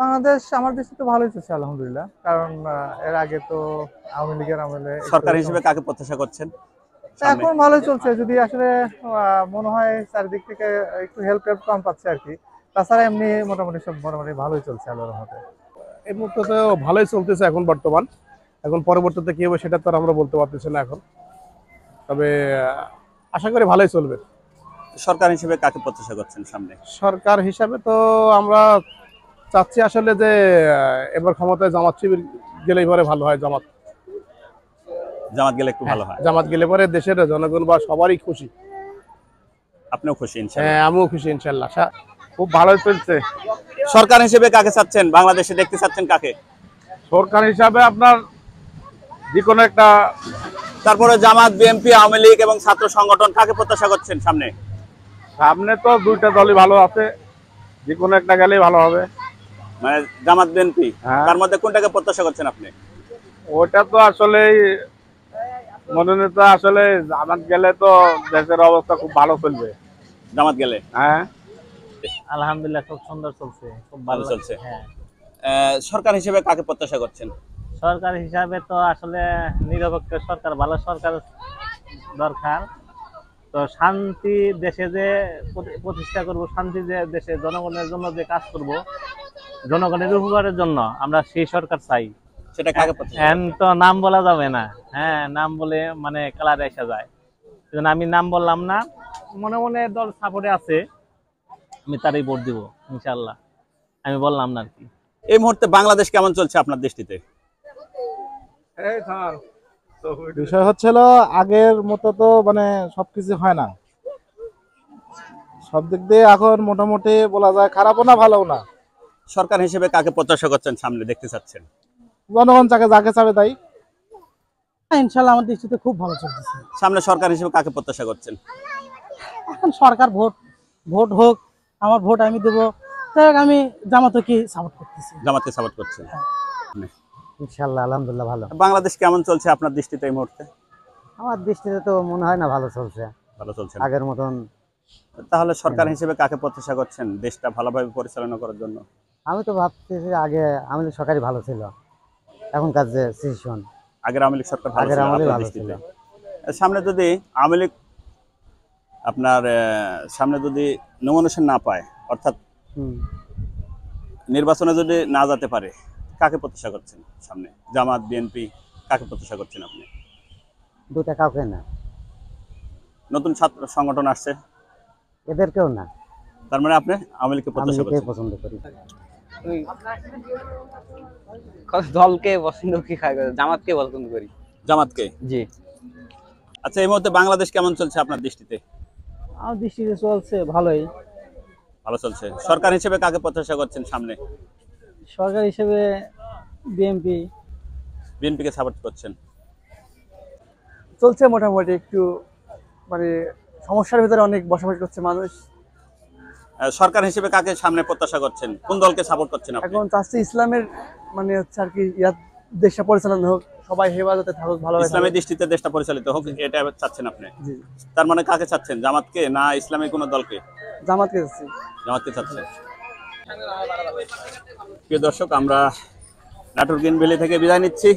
বাংলাদেশ আমার দেশে তো ভালোই চলছে আলহামদুলিল্লাহ, কারণ এর আগে তো আওয়ামী লীগের আমলে সরকার হিসেবে কাকে প্রত্যাশা করছেন সামনে? এখন ভালোই চলছে, যদি আসলে মনে হয় চারিদিক থেকে একটু হেল্প কম পাচ্ছে আর কি। তাছাড়া এমনি মোটামুটি সব মোটামুটি ভালোই চলছে আল্লাহর রহমতে। এই মুহূর্তে তো ভালোই চলতেছে এখন বর্তমান। এখন পরবর্তীতে কি হবে সেটা তো আর আমরা বলতে পারতেছি না এখন, তবে আশা করি ভালোই চলবে। সরকার হিসেবে কাকে প্রত্যাশা করছেন সামনে? সরকার হিসাবে তো আমরা চাচ্ছি আসলে যে এবার ক্ষমতায় জামাত শিবির গেলেই পরে ভালো হয়। জামাত জামাত গেলে একটু ভালো হয়। জামাত গেলে পরে দেশের জনগণ বা সবারই খুশি। আপনিও খুশি ইনশাআল্লাহ? হ্যাঁ, আমিও খুশি ইনশাল্লাহ। খুব ভালোই চলছে। সরকার হিসেবে কাকে চাচ্ছেন, বাংলাদেশে দেখতে চাচ্ছেন কাকে? সরকার হিসাবে আপনার যে কোনো একটা, তারপরে জামাত, বিএনপি, আওয়ামী লীগ এবং ছাত্র সংগঠন, কাকে প্রত্যাশা করছেন সামনে? সামনে তো দুইটা দলই ভালো আছে, যে কোনো একটা গেলেই ভালো হবে। মানে জামাত, বিএনপি, হ্যাঁ। তার মধ্যে কোনটাকে প্রত্যাশা করছেন আপনি? ওটা তো আসলে মনোনীত, আসলে জামাত গেলে তো দেশের অবস্থা খুব ভালো চলবে। জামাত গেলে? হ্যাঁ, আলহামদুলিল্লাহ খুব সুন্দর চলছে, খুব ভালো চলছে। হ্যাঁ, সরকার হিসেবে কাকে প্রত্যাশা করছেন? সরকার হিসাবে তো আসলে নিরপেক্ষ সরকার, ভালো সরকার দরকার। তো শান্তি দেশে যে প্রতিষ্ঠা করব, শান্তি যে দেশে জনগণের জন্য যে কাজ করব, জনগণের উপকারের জন্য, আমরা সেই সরকার চাই। সেটা কাকে প্রত্যাশা? এখন তো নাম বলা যাবে না, হ্যাঁ, নাম বলে মানে কালার এসে যায়। সেজন্য আমি নাম বললাম না, মনে মনে দল সাপোর্টে আছে, আমি তারই ভোট দিব ইনশাআল্লাহ, আমি বললাম না আর কি। এই মুহূর্তে বাংলাদেশ কেমন চলছে আপনার দৃষ্টিতে? বিষয় হচ্ছিল আগের মতো তো মানে সবকিছু হয় না, সব দিক দিয়ে এখন মোটামুটি বলা যায় খারাপও না ভালোও না। সরকার হিসেবে কাকে প্রত্যাশা করছেন সামনে দেখতে চাচ্ছেন? জনগণ যাকে চাবে তাই। ইনশাল্লাহ আমার দৃষ্টিতে খুব ভালো চলতেছে। সামনে সরকার হিসেবে কাকে প্রত্যাশা করছেন? এখন সরকার ভোট হোক, আমার ভোট আমি দেবো, তাই আমি জামাতকে সাপোর্ট করতেছি। জামাতকে সাপোর্ট করছেন? ইনশাল্লাহ আলহামদুলিল্লাহ ভালো। বাংলাদেশ কেমন চলছে আপনার দৃষ্টিতে এই মুহূর্তে? আমার দৃষ্টিতে তো মনে হয় না ভালো চলছে, ভালো চলছে না। আগের মতন। তাহলে সরকার হিসেবে কাকে প্রত্যাশা করছেন দেশটা ভালোভাবে পরিচালনা করার জন্য? আমি তো ভাবতেছি আগে আমাদের সরকারই ভালো ছিল, এখনকার যে সিচুয়েশন। আগের আওয়ামী লীগ সরকার ভালো ছিল আপনার দৃষ্টিতে? সামনে যদি আওয়ামী লীগ আপনার সামনে যদি নমিনেশন না পায়, অর্থাৎ নির্বাচনে যদি না যেতে পারে, কাকে প্রত্যাশা করছেন সামনে? জামাত, বিএনপি, কাকে প্রত্যাশা করছেন আপনি? দুটা কাউকে না, নতুন ছাত্র সংগঠন আসছে, এদেরকেও না। তার মানে আপনি আওয়ামী লীগকে প্রত্যাশা করছেন? পছন্দ করি। দলকে পছন্দ কি খায়, জামাতকে পছন্দ করি। জামাতকে? জি। আচ্ছা, এই মুহূর্তে বাংলাদেশ কেমন চলছে আপনার দৃষ্টিতে? আমার দৃষ্টিতে চলছে ভালোই। ভালো চলছে। সরকার হিসেবে কাকে প্রত্যাশা করছেন সামনে? সরকার হিসেবে বিএনপি। বিএনপিকে সাপোর্ট করছেন? চলছে মোটামুটি, একটু মানে সমস্যার ভিতরে অনেক বসবাস করছে মানুষ। সরকার হিসেবে কাকে সামনে প্রত্যাশা করছেন, কোন দলকে সাপোর্ট করছেন আপনি? এখন চাচ্ছি ইসলামের মানে হচ্ছে আর কি দেশটা পরিচালনা হোক, সবাই হেফাজতে থাকুক, ভালোভাবে ইসলামের দৃষ্টিতে দেশটা পরিচালিত হোক, এটা চাচ্ছেন আপনি? জি। তার মানে কাকে চাচ্ছেন, জামাতকে না ইসলামী কোন দলকে? জামাতকে চাচ্ছি। জামাতকে চাচ্ছেন। প্রিয় দর্শক, আমরা নাটোর গ্রিন ভ্যালি থেকে বিদায় নিচ্ছি।